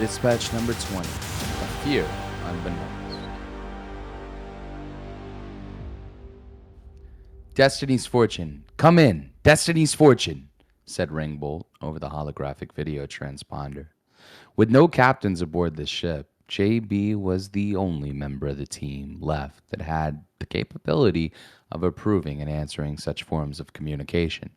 Dispatch number 20. A fear unbeknownst. Destiny's Fortune. Come in. Destiny's Fortune, said Ringbolt over the holographic video transponder. With no captains aboard the ship, JB was the only member of the team left that had the capability of approving and answering such forms of communication.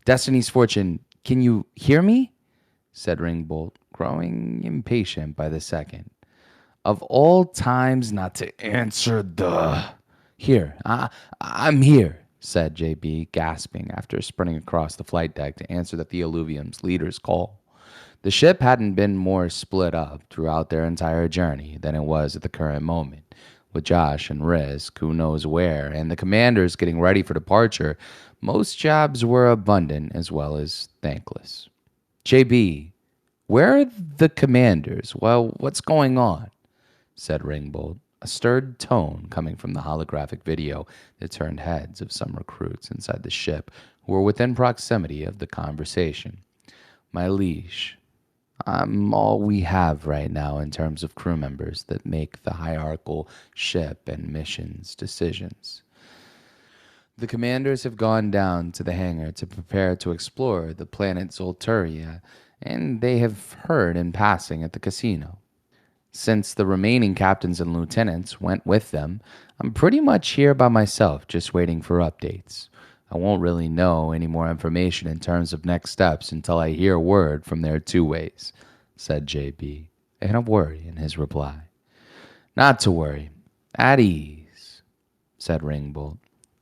Destiny's Fortune, can you hear me? Said Ringbolt, growing impatient by the second. Of all times not to answer the... Here, I'm here, said JB, gasping after sprinting across the flight deck to answer the Theoluvium's leader's call. The ship hadn't been more split up throughout their entire journey than it was at the current moment. With Josh and Risk, who knows where, and the commanders getting ready for departure, most jobs were abundant as well as thankless. JB, where are the commanders? Well, what's going on? Said Ringbolt, a stirred tone coming from the holographic video that turned heads of some recruits inside the ship who were within proximity of the conversation. My liege, I'm all we have right now in terms of crew members that make the hierarchical ship and missions decisions. The commanders have gone down to the hangar to prepare to explore the planet Zolturia, and they have heard in passing at the casino. Since the remaining captains and lieutenants went with them, I'm pretty much here by myself, just waiting for updates. I won't really know any more information in terms of next steps until I hear word from their two ways, said JB, and a worry in his reply. Not to worry. At ease, said Ringbolt.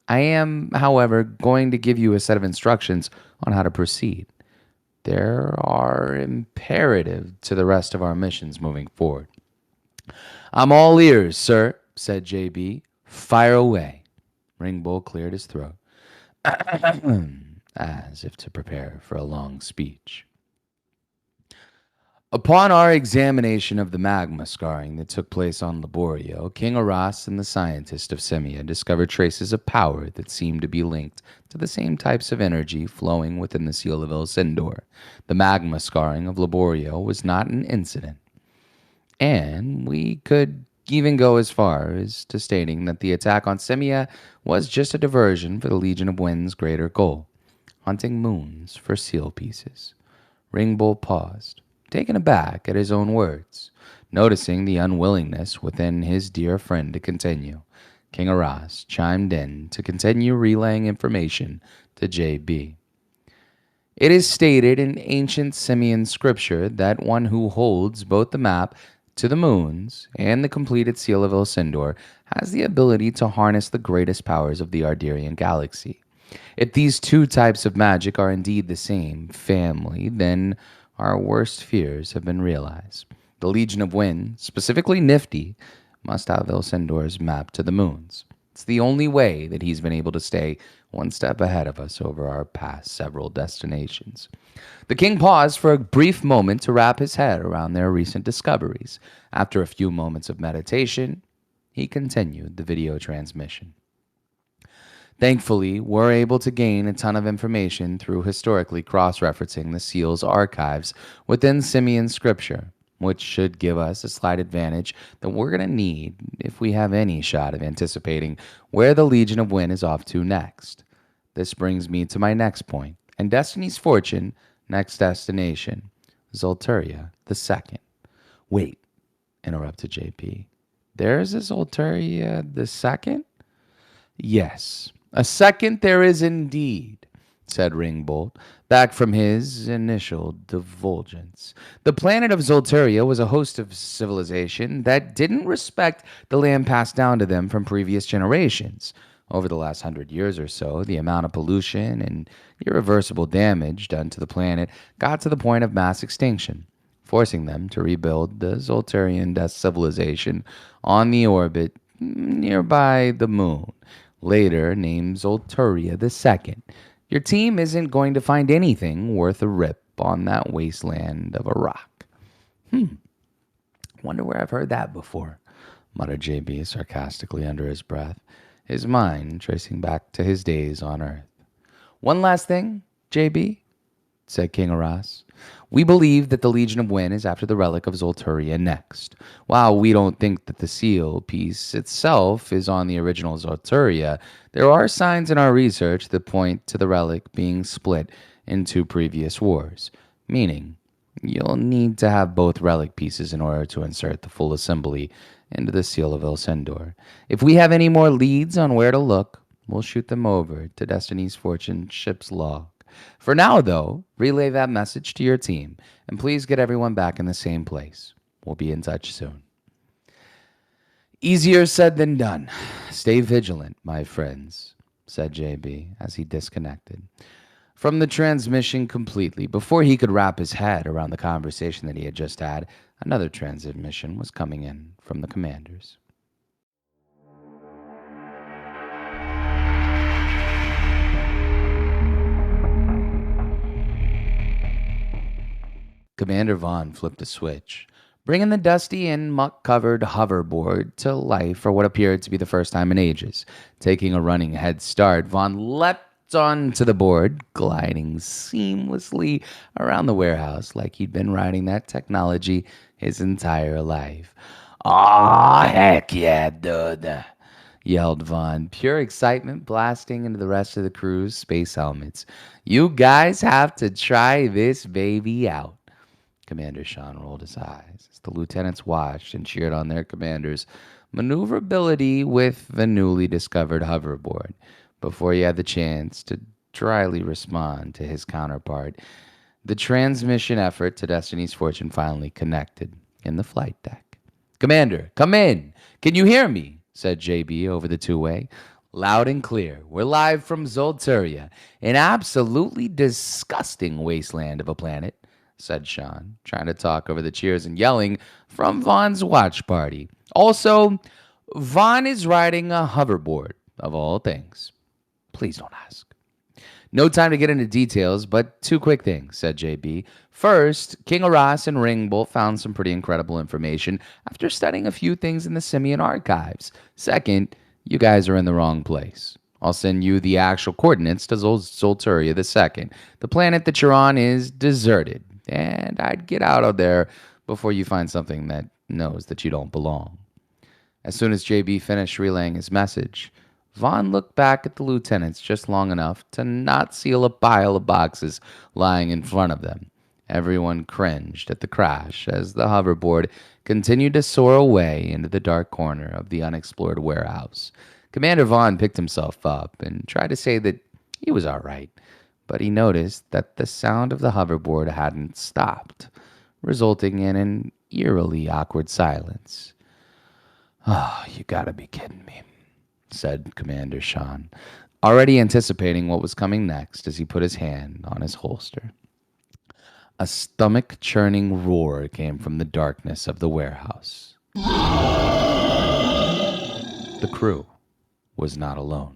I am, however, going to give you a set of instructions on how to proceed. There are imperative to the rest of our missions moving forward. I'm all ears, sir, said JB. Fire away. Ringbolt cleared his throat, as if to prepare for a long speech. Upon our examination of the magma scarring that took place on Laborio, King Aras and the scientist of Semia discovered traces of power that seemed to be linked to the same types of energy flowing within the seal of Ilsindor. The magma scarring of Laborio was not an incident. And we could even go as far as to stating that the attack on Semia was just a diversion for the Legion of Wind's greater goal, hunting moons for seal pieces. Ringbolt paused, taken aback at his own words, noticing the unwillingness within his dear friend to continue. King Aras chimed in to continue relaying information to JB. It is stated in ancient Semian scripture that one who holds both the map to the moons and the completed seal of Ilsindor has the ability to harness the greatest powers of the Arderian galaxy. If these two types of magic are indeed the same family, then our worst fears have been realized. The Legion of Wind, specifically Nifty, must have Ilsindor's map to the moons. It's the only way that he's been able to stay one step ahead of us over our past several destinations. The king paused for a brief moment to wrap his head around their recent discoveries. After a few moments of meditation, he continued the video transmission. Thankfully, we're able to gain a ton of information through historically cross-referencing the seal's archives within Semian scripture, which should give us a slight advantage that we're going to need if we have any shot of anticipating where the Legion of Wind is off to next. This brings me to my next point, and Destiny's Fortune, next destination, Zolturia the Second. Wait, interrupted JP. There's a Zolturia the Second? Yes, a second there is indeed, said Ringbolt, back from his initial divulgence. The planet of Zolturia was a host of civilization that didn't respect the land passed down to them from previous generations. Over the last 100 years or so, the amount of pollution and irreversible damage done to the planet got to the point of mass extinction, forcing them to rebuild the Zolturian civilization on the orbit nearby the moon, later named Zolturia II. Your team isn't going to find anything worth a rip on that wasteland of a rock. Wonder where I've heard that before, muttered JB sarcastically under his breath, his mind tracing back to his days on Earth. One last thing, JB, said King Aras. We believe that the Legion of Wind is after the relic of Zolturia next. While we don't think that the seal piece itself is on the original Zolturia, there are signs in our research that point to the relic being split in two previous wars, meaning you'll need to have both relic pieces in order to insert the full assembly into the seal of Elsendor. If we have any more leads on where to look, we'll shoot them over to Destiny's Fortune ship's log. For now, though, relay that message to your team, and please get everyone back in the same place. We'll be in touch soon. Easier said than done. Stay vigilant, my friends, said JB as he disconnected from the transmission completely. Before he could wrap his head around the conversation that he had just had, another transmission was coming in from the commanders. Commander Vaughn flipped a switch, bringing the dusty and muck-covered hoverboard to life for what appeared to be the first time in ages. Taking a running head start, Vaughn leapt onto the board, gliding seamlessly around the warehouse like he'd been riding that technology his entire life. "Aw, heck yeah, dude," yelled Vaughn, pure excitement blasting into the rest of the crew's space helmets. "You guys have to try this baby out." Commander Sean rolled his eyes as the lieutenants watched and cheered on their commander's maneuverability with the newly discovered hoverboard. Before he had the chance to dryly respond to his counterpart, the transmission effort to Destiny's Fortune finally connected in the flight deck. "Commander, come in. Can you hear me?" said JB over the two-way. "Loud and clear. We're live from Zolturia, an absolutely disgusting wasteland of a planet," said Sean, trying to talk over the cheers and yelling from Vaughn's watch party. "Also, Vaughn is riding a hoverboard, of all things. Please don't ask." "No time to get into details, but two quick things," said JB. "First, King Aras and Ringbolt found some pretty incredible information after studying a few things in the Simian archives. Second, you guys are in the wrong place. I'll send you the actual coordinates to Zolturia II. The planet that you're on is deserted, and I'd get out of there before you find something that knows that you don't belong." As soon as JB finished relaying his message, Vaughn looked back at the lieutenants just long enough to not see a pile of boxes lying in front of them. Everyone cringed at the crash as the hoverboard continued to soar away into the dark corner of the unexplored warehouse. Commander Vaughn picked himself up and tried to say that he was all right, but he noticed that the sound of the hoverboard hadn't stopped, resulting in an eerily awkward silence. "Oh, you gotta be kidding me," said Commander Sean, already anticipating what was coming next as he put his hand on his holster. A stomach-churning roar came from the darkness of the warehouse. The crew was not alone.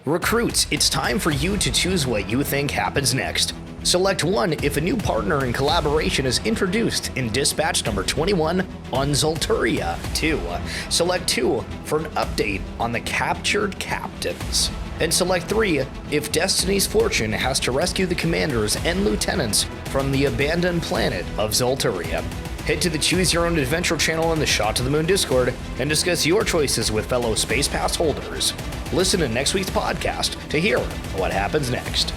Recruits, it's time for you to choose what you think happens next. Select 1 if a new partner in collaboration is introduced in dispatch number 21 on Zolturia. 2. Select 2 for an update on the captured captains. And select 3 if Destiny's Fortune has to rescue the commanders and lieutenants from the abandoned planet of Zolturia. Head to the Choose Your Own Adventure channel in the Shot to the Moon Discord and discuss your choices with fellow Space Pass holders. Listen to next week's podcast to hear what happens next.